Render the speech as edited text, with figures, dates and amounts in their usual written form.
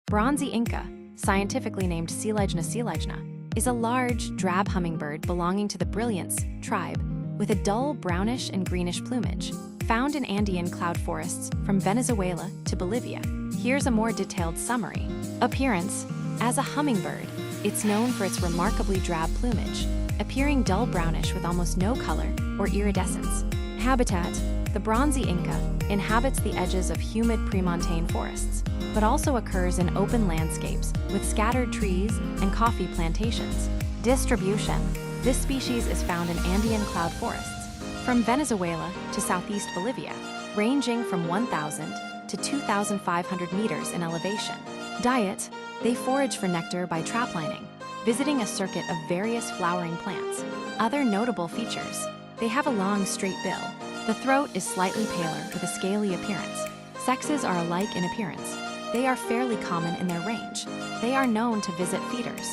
Bronzy Inca, scientifically named Coelegna, is a large, drab hummingbird belonging to the brilliance tribe with a dull brownish and greenish plumage, found in Andean cloud forests from Venezuela to Bolivia. Here's a more detailed summary. Appearance: as a hummingbird, it's known for its remarkably drab plumage, appearing dull brownish with almost no color or iridescence. Habitat: the Bronzy Inca inhabits the edges of humid premontane forests, but also occurs in open landscapes with scattered trees and coffee plantations. Distribution: this species is found in Andean cloud forests, from Venezuela to southeast Bolivia, ranging from 1,000 to 2,500 meters in elevation. Diet: they forage for nectar by traplining, visiting a circuit of various flowering plants. Other notable features: they have a long, straight bill. The throat is slightly paler with a scaly appearance. Sexes are alike in appearance. They are fairly common in their range. They are known to visit feeders.